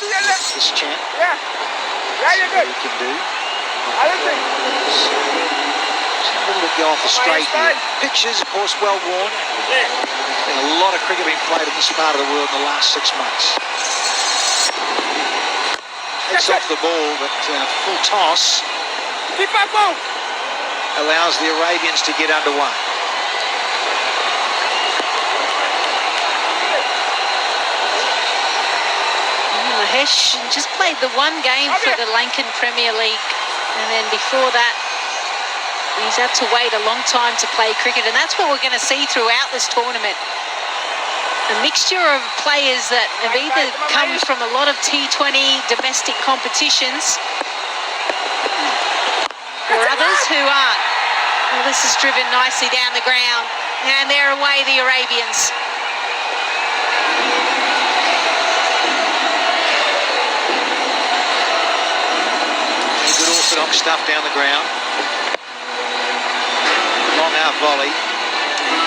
this champ. Yeah. Yeah, you're good. He can do. Other thing. Just a little bit going for straight here. Pictures, of course, well worn. There's been a lot of cricket being played in this part of the world in the last 6 months. It's off the ball, but full toss. Keep up, ball. Allows the Arabians to get underway. Mahesh just played the one game for the Lankan Premier League, and then before that he's had to wait a long time to play cricket, and that's what we're going to see throughout this tournament. A mixture of players that have either come from a lot of T20 domestic competitions or others who aren't. Well, this is driven nicely down the ground, and they're away, the Arabians. Good orthodox stuff down the ground. Long out volley.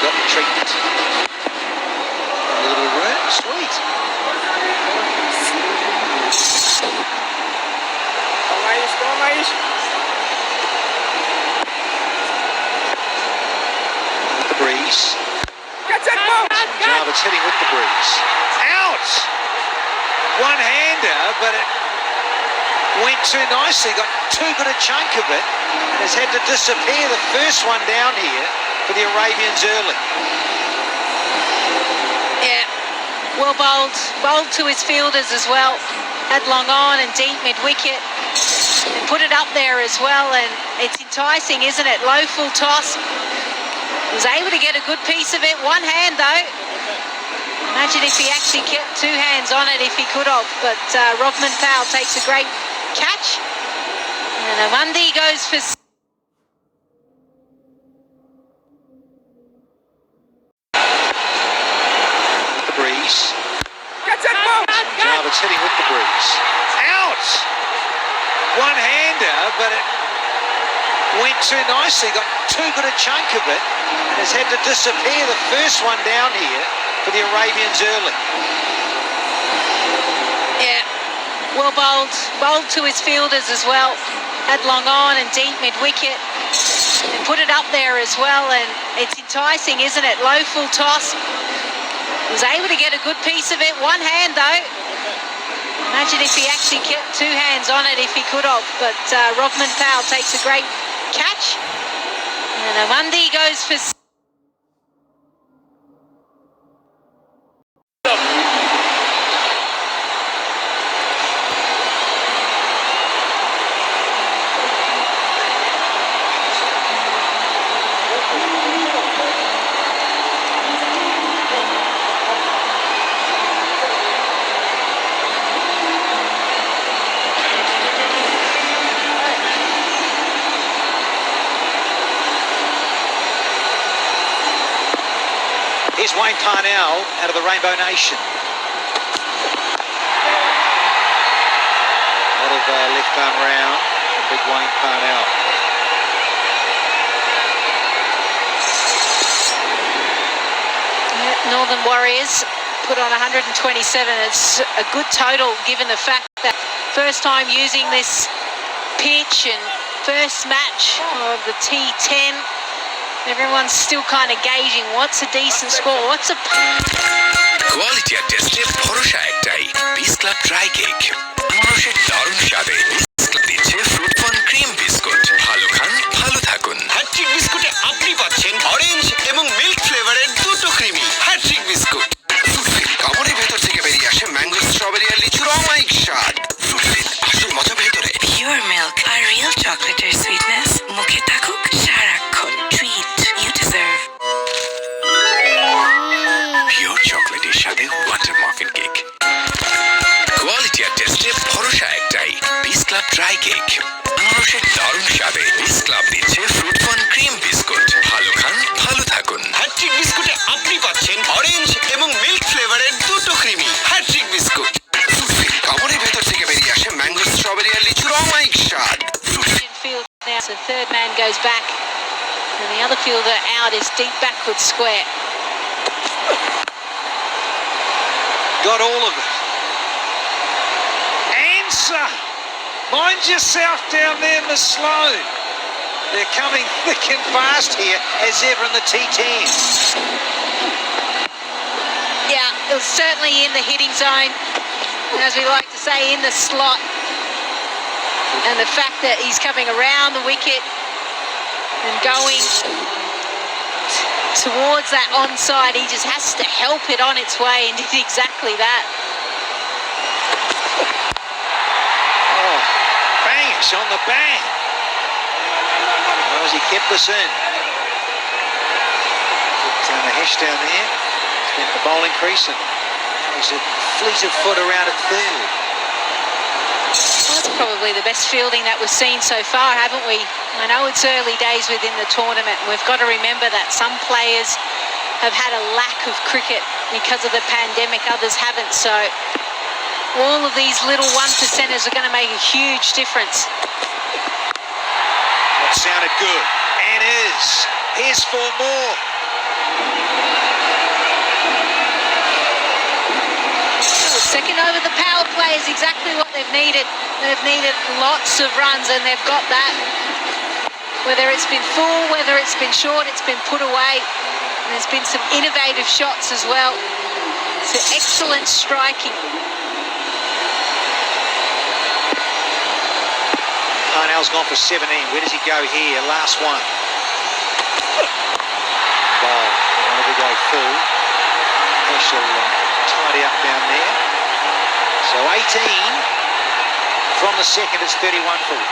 Got the treatment. A little bit of room. Sweet. Go, Maish. The breeze. Catch that ball. Jarvis hitting with the breeze. Out! One-hander, but it went too nicely. Got too good a chunk of it. Has had to disappear. The first one down here for the Arabians early. Yeah, well bowled. Bowled to his fielders as well. Had long on and deep mid-wicket. And put it up there as well, and it's enticing, isn't it? Low full toss. Was able to get a good piece of it. One hand though. Imagine if he actually kept two hands on it if he could have. But Rodman Powell takes a great catch. And Amandi goes for... The breeze. Catch that ball. Jarvis hitting with the breeze. Out! One-hander, but it went too nicely. Got too good a chunk of it. Has had to disappear. The first one down here for the Arabians early. Yeah, well bowled. Bowled to his fielders as well. Had long on and deep mid-wicket. And put it up there as well, and it's enticing, isn't it? Low full toss. Was able to get a good piece of it. One hand though. Imagine if he actually kept two hands on it if he could have. But Rodman Powell takes a great catch. And Amandi goes for... Here's Wayne Parnell out of the Rainbow Nation. A lot of left arm round from big Wayne Parnell. Northern Warriors put on 127. It's a good total given the fact that first time using this pitch and first match of the T10. Everyone's still kind of gauging what's a decent score, what's a... quality আর টেস্টে ভরসা একটাই piece club dry cake মানুষের দারুণ স্বাদে piece club দিচ্ছে fruit fun cream biscuit ভালো খান ভালো থাকুন হ্যাট্রিক বিস্কুটে আপনি পাচ্ছেন অরেঞ্জ এবং মিল্ক ফ্লেভারের দুটো ক্রিমি হ্যাট্রিক বিস্কুট ফ্রুটফিল কামড়ের ভেতর থেকে বেরিয়ে আসে ম্যাঙ্গো স্ট্রবেরি আর লিচুর অমায়িক স্বাদ ফ্রুটফিল আসল মজা ভেতরে পিওর মিল্ক আর রিয়েল চকলেটের সুইটনেস মুখে থাকুক সারাক্ষণ ট্রিট ইউ ডিজার্ভ পিওর চকলেটের সাথে ওয়াটার মাফিন কেক কোয়ালিটি আর টেস্টে ভরসা একটাই পিস ক্লাব ড্রাই কেক মানুষের দারুণ স্বাদে পিস ক্লাব দিচ্ছে ফ্রুট ফান ক্রিম বিস্কুট ভালো খান ভালো থাকুন হ্যাট্রিক বিস্কুটে আপনি পাচ্ছেন অরেঞ্জ এবং মিল্ক ফ্লেভারের দুটো ক্রিমি হ্যাট্রিক বিস্কুট ফ্রুটফিল কামড়ের ভেতর থেকে বেরিয়ে আসে ম্যাঙ্গো স্ট্রবেরি আর লিচুর অমায়িক স্বাদ Now, so third man goes back, and the other fielder out is deep backward square. Got all of it. bouncer. Mind yourself down there, Miss Sloan. They're coming thick and fast here, as ever in the T10. Yeah, it was certainly in the hitting zone, as we like to say, in the slot. And the fact that he's coming around the wicket and going towards that onside, he just has to help it on its way, and did exactly that. Oh, bang, it's on the bang. Well, as he kept us in. Put Mahesh down there. He's been in the bowling crease, and he's a fleet of foot around at third. Well, that's probably the best fielding that we've seen so far, haven't we? I know it's early days within the tournament, and we've got to remember that some players have had a lack of cricket because of the pandemic, others haven't. So all of these little 1%ers are going to make a huge difference. That sounded good, and is. Here's for more. Second over the power play is exactly what they've needed. They've needed lots of runs, and they've got that. Whether it's been full, whether it's been short, it's been put away. And there's been some innovative shots as well. It's an excellent striking. Parnell's gone for 17. Where does he go here? Last one. Ball. Over go full. He shall tidy up down there. So 18 from the second, it's 31 full.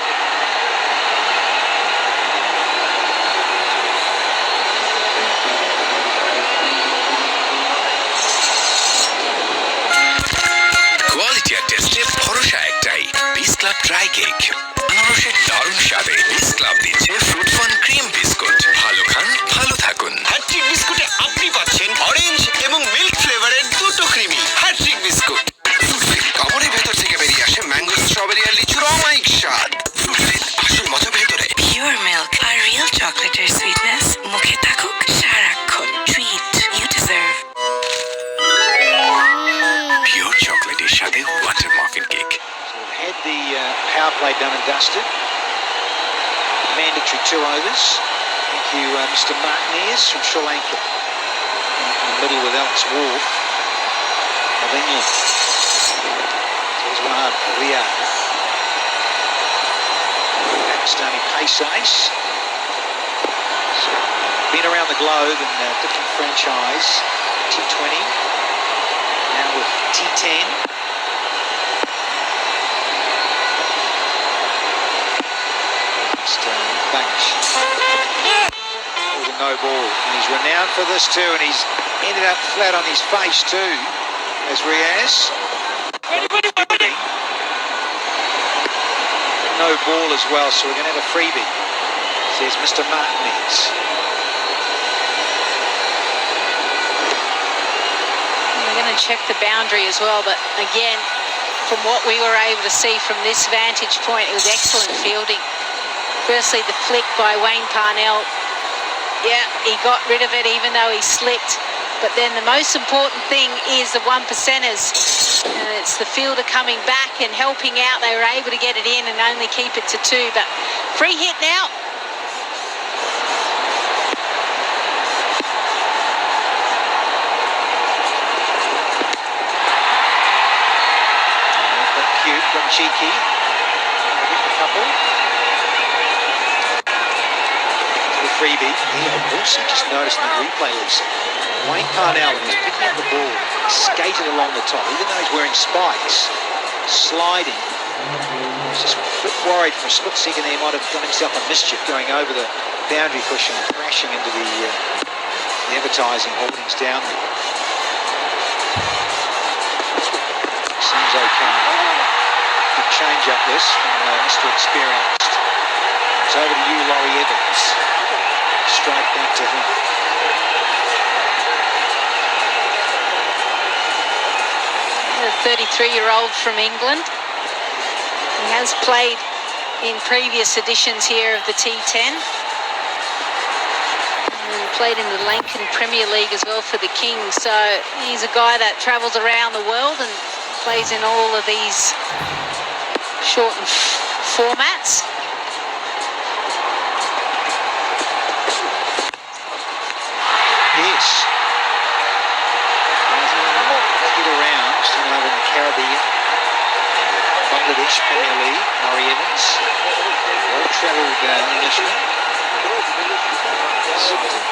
Quality আর টেস্টে ভরসা একটাই, বিস club dry cake. আনারসের দারুণ স্বাদে বিস club দিচ্ছে ফ্রুট ফান ক্রিম বিস্কুট। ভালো খান, ভালো থাকুন। হ্যাট্রিক বিস্কুটে আপনি পাচ্ছেন অরেঞ্জ এবং মিল্ক ফ্লেভারের দুটো ক্রিমি হ্যাট্রিক বিস্কুট। কামড়ের ভেতর থেকে বেরিয়ে আসে ম্যাঙ্গো, স্ট্রবেরি আর লিচুর অমায়িক স্বাদ। ফ্রুটের আসল মজা ভেতরে। Pure milk, a real chocolateর sweetness. মুখে থাকুক সারাক্ষণ। Treat you deserve. পিওর চকলেটের সাথে water muffin cake. So we've had the power play done and dusted. Mandatory 2 overs. Thank you, Mr. Martinez from Sri Lanka. In the middle with Alex Wolf of England. There's one, Riyadh. Pakistani pace ace. So, been around the globe in different franchise. T20. Now with T10. Bunch. With a no ball, and he's renowned for this too, and he's ended up flat on his face too, as Riaz. No ball as well, so we're going to have a freebie, says Mr. Martinez. We're going to check the boundary as well, but again, from what we were able to see from this vantage point, it was excellent fielding. Firstly, the flick by Wayne Parnell. Yeah, he got rid of it even though he slipped. But then the most important thing is the 1%ers. It's the fielder coming back and helping out. They were able to get it in and only keep it to 2. But free hit now. Got cute, got cheeky. A couple. Freebie. Yeah, also just noticed in the replay, Lisa, Wayne Parnell, when he was picking up the ball, skated along the top, even though he's wearing spikes, sliding. He was just a bit worried for a split second there. He might have done himself a mischief going over the boundary cushion and crashing into the advertising holdings down there. Seems okay. Good change up this from Mr. Experienced. It's over to you, Laurie Evans. Straight back to him. The 33-year-old from England. He has played in previous editions here of the T10. And played in the Lankan Premier League as well for the Kings. So he's a guy that travels around the world and plays in all of these shortened formats. Yes. Get around, still over in the Caribbean. Bangladesh Premier League, Murray Evans. Well-travelled Englishman. Sort of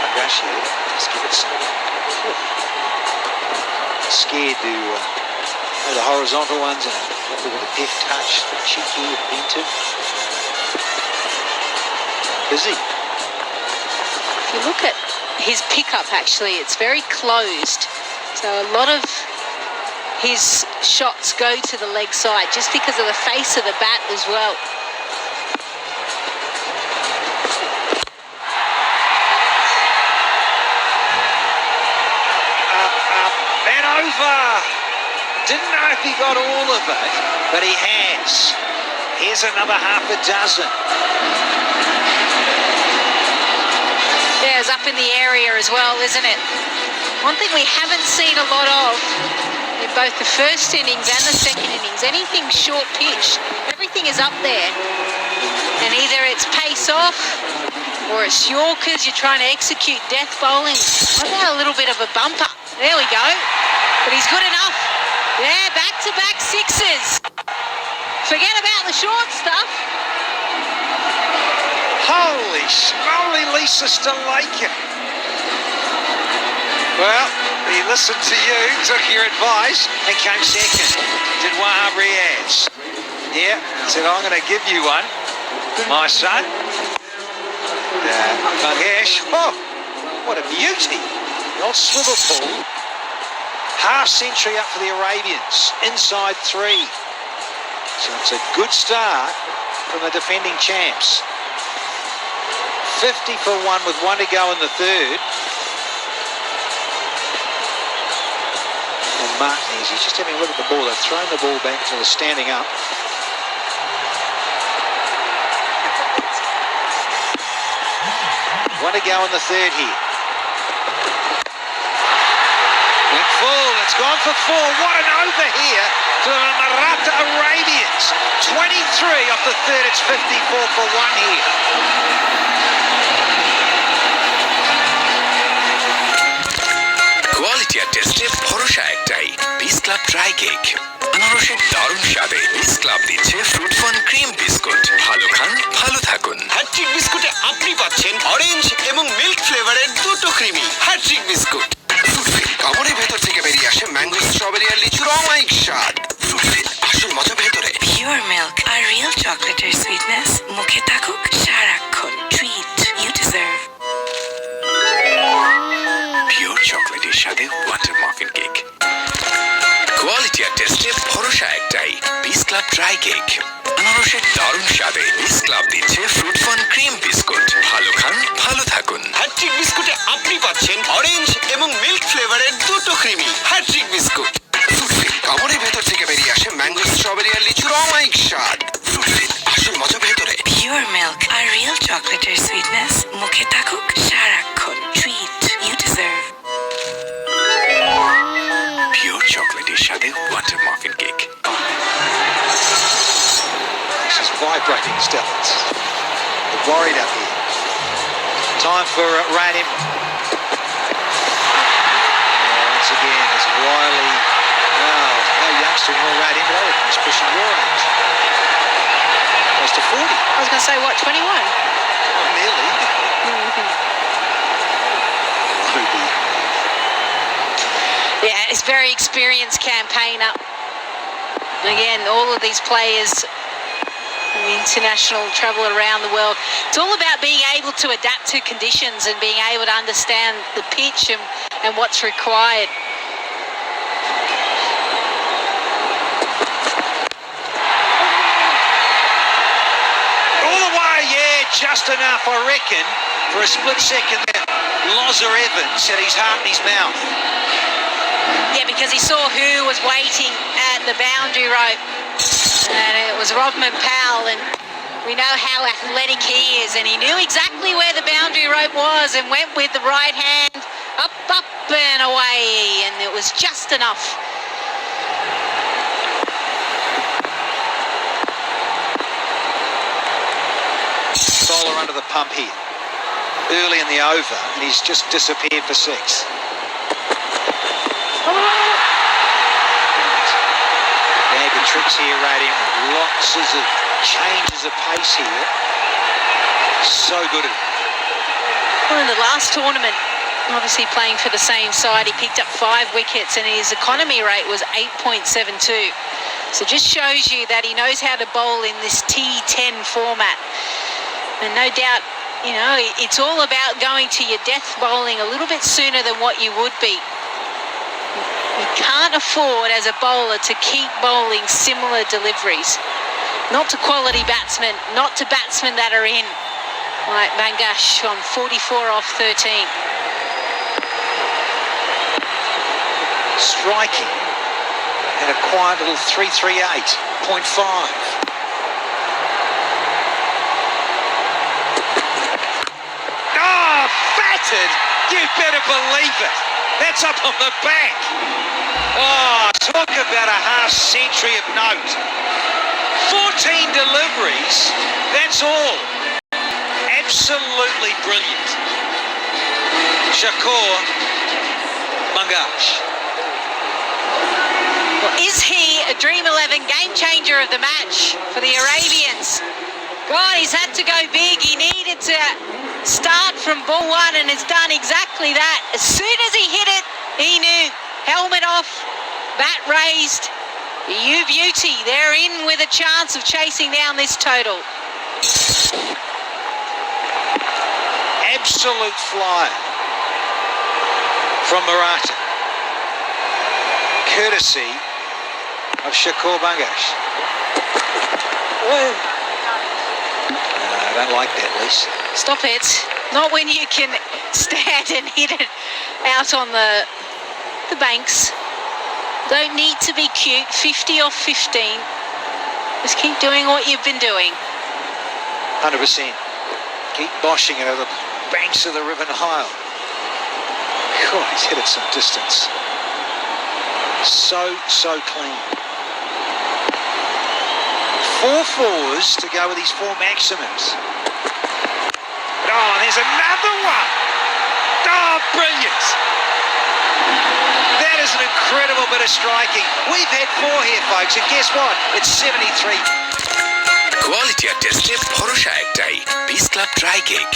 Agassi, just give it some. Scared to go the horizontal ones and a little bit of deft touch, cheeky, inventive. Busy. If you look at his pickup, actually, it's very closed. So a lot of his shots go to the leg side just because of the face of the bat as well. Up, and over. Didn't know if he got all of it, but he has. Here's another half a dozen. Yeah, it's up in the area as well, isn't it? One thing we haven't seen a lot of in both the first innings and the second innings, anything short pitch, everything is up there. And either it's pace off or it's Yorkers, you're trying to execute death bowling. What about a little bit of a bumper? There we go. But he's good enough. Yeah, back-to-back sixes. Forget about the short stuff. Holy smoly, Lisa Stalaika. Well, he listened to you, took your advice, and came second. Did Wahab Riaz. Yeah, said, I'm going to give you one, my son. Bangesh. Oh, what a beauty. The old swivel pool. Half century up for the Arabians. Inside 3. So it's a good start from the defending champs. 50 for 1 with 1 to go in the third. And Martinez, he's just having a look at the ball. They've thrown the ball back to the standing up. One to go in the third here. Went full, it's gone for 4. What an over here for the Maratha Arabians. 23 off the third, it's 54 for 1 here. Quality আর টেস্টে ভরসা একটাই, piece club dry cake. আনারসের দারুণ স্বাদে piece club দিচ্ছে fruit fun cream biscuit. ভালো খান, ভালো থাকুন। হ্যাট্রিক বিস্কুটে আপনি পাচ্ছেন অরেঞ্জ এবং মিল্ক ফ্লেভারের দুটো ক্রিমি হ্যাট্রিক বিস্কুট। ফ্রুটফিল কামড়ের ভেতর থেকে বেরিয়ে আসে ম্যাঙ্গো, স্ট্রবেরি আর লিচুর অমায়িক স্বাদ। ফ্রুটফিল আসল মজা ভেতরে। Pure milk, our real chocolateর sweetness. মুখে থাকুক সারাক্ষণ। Treat you deserve. পিওর চকলেটের সাথে ওয়াটার মাফিন কেক। কোয়ালিটি আর টেস্টে ভরসা একটাই, পিস ক্লাব ড্রাই কেক। আনারসের দারুণ স্বাদে পিস ক্লাব দিচ্ছে ফ্রুট ফান ক্রিম বিস্কুট। ভালো খান, ভালো থাকুন। হ্যাট্রিক বিস্কুটে আপনি পাচ্ছেন অরেঞ্জ এবং মিল্ক ফ্লেভারের দুটো ক্রিমি হ্যাট্রিক বিস্কুট। ফ্রুটফিল কামড়ের ভেতর থেকে বেরিয়ে আসে ম্যাঙ্গো, স্ট্রবেরি আর লিচুর অমায়িক স্বাদ। ফ্রুটফিল আসল মজা ভেতরে। Pure milk, our real chocolateর sweetness. মুখে থাকুক সারাক্ষণ। Treat you deserve. পিওর চকলেটের সাথে water muffin cake. This is vibrating still. They're worried up here. Time for Radim. Once again, it's Wiley. No youngster in Radim, but I reckon he's pushing your age. Close to 40. I was going to say, what, 21? Not nearly. Ruby. Yeah, it's very experienced campaigner. Again, all of these players, international travel around the world, it's all about being able to adapt to conditions and being able to understand the pitch and what's required. All the way, yeah, just enough, I reckon, for a split second there. Lozer Evans had his heart in his mouth. Yeah, because he saw who was waiting at the boundary rope, and it was Rodman Powell, and we know how athletic he is, and he knew exactly where the boundary rope was and went with the right hand, up and away, and it was just enough. under the pump here. Early in the over, and he's just disappeared for 6. Bag of tricks here, Radium. Lots of changes of pace here. So good at it. Well, in the last tournament, obviously playing for the same side, he picked up 5 wickets and his economy rate was 8.72. So just shows you that he knows how to bowl in this T10 format. And no doubt, you know, it's all about going to your death bowling a little bit sooner than what you would be. You can't afford as a bowler to keep bowling similar deliveries. Not to quality batsmen, not to batsmen that are in, like Bangash on 44 off 13. Striking and a quiet little 338.5. Battered, you better believe it. That's up on the back. Oh, talk about a half century of note. 14 deliveries, that's all. Absolutely brilliant. Shakur Mangash. Well, is he a Dream 11 game changer of the match for the Arabians? God, he's had to go big. He needed to start from ball 1 and has done exactly that. As soon as he hit it, he knew. Helmet off, bat raised. You beauty, they're in with a chance of chasing down this total. Absolute flyer from Maratha. Courtesy of Shakur Bangash. I don't like that, Lise. Stop it. Not when you can stand and hit it out on the banks. Don't need to be cute. 50 off 15. Just keep doing what you've been doing. 100%. Keep boshing it over the banks of the River Nile. God, he's hit it some distance. So clean. 4 fours to go with these 4 maximums. Oh, there's another one. Oh, brilliant. That is an incredible bit of striking. We've had 4 here, folks, and guess what? It's 73. Quality আর টেস্টে ভরসা একটাই, piece club dry cake.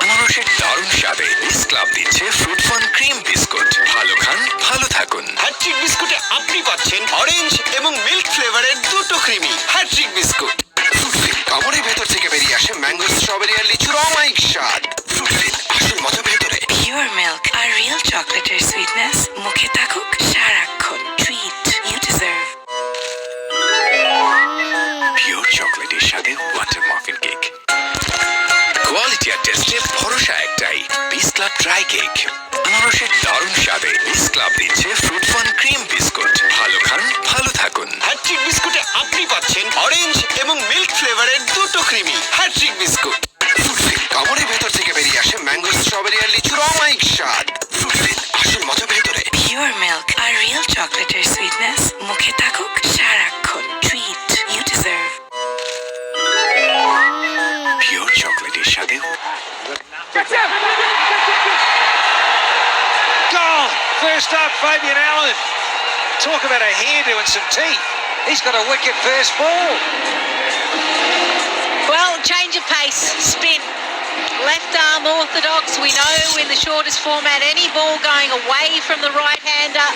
আনারসের দারুণ স্বাদে piece club দিচ্ছে fruit fun cream biscuit. ভালো খান, ভালো থাকুন। হ্যাট্রিক বিস্কুটে আপনি পাচ্ছেন অরেঞ্জ এবং মিল্ক ফ্লেভারের 2টো ক্রিমি হ্যাট্রিক বিস্কুট। ফ্রুটফিল কামড়ের ভেতর থেকে বেরিয়ে আসে ম্যাঙ্গো, স্ট্রবেরি আর লিচুর অমায়িক স্বাদ। ফ্রুটফিল আসল মজা ভেতরে। Pure milk, our real chocolateর sweetness. মুখে থাকুক সারাক্ষণ। Treat you deserve. পিওর চকলেটের সাথে ওয়াটার মফিন কেক। কোয়ালিটি আর টেস্টে ভরসা একটাই, পিস ক্লাব ড্রাই কেক। আনারসের দারুণ স্বাদে পিস ক্লাব দিচ্ছে ফ্রুট ফান ক্রিম বিস্কুট। ভালো খান, ভালো থাকুন। হ্যাট্রিক বিস্কুটে আপনি পাচ্ছেন অরেঞ্জ এবং মিল্ক ফ্লেভারের 2টো ক্রিমি হ্যাট্রিক বিস্কুট। ফ্রুটফিল কামড়ের ভেতর থেকে বেরিয়ে আসে ম্যাঙ্গো, স্ট্রবেরি আর লিচুর অমায়িক স্বাদ। ফ্রুটফিল আসল মজা ভেতরে। Pure milk, our real chocolateর sweetness. মুখে থাকুক সারাক্ষণ। Treat you deserve. পিওর চকলেটের সাথে Goal! First up, Fabian Allen. Talk about a hairdo and some teeth. He's got a wicket first ball. Well, change of pace, spin. Left arm orthodox. We know in the shortest format, any ball going away from the right-hander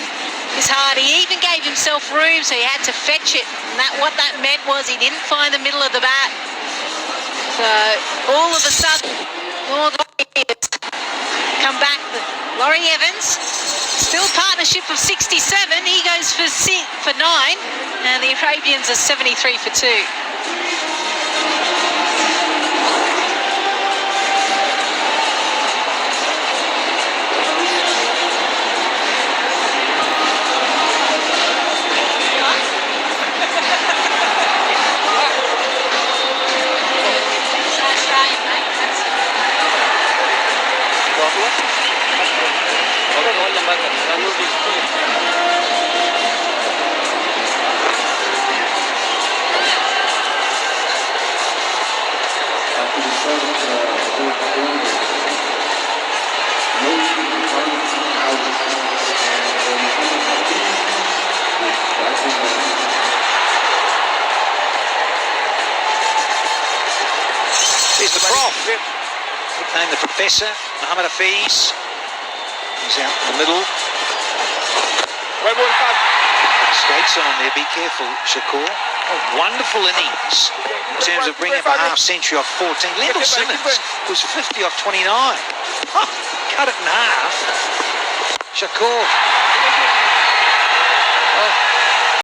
is hard. He even gave himself room, so he had to fetch it. And what that meant was he didn't find the middle of the bat. So all of a sudden, North Warriors come back. Laurie Evans, still partnership of 67. He goes for 9, and the Arabians are 73 for 2. Nicknamed the Professor, Muhammad Hafiz. He's out in the middle. Well, ball, Fab. Skates on there, be careful, Shakur. A wonderful innings in terms of bringing up a half century off 14. Lendl Simmons was 50 off 29. Oh, cut it in half. Shakur. Oh,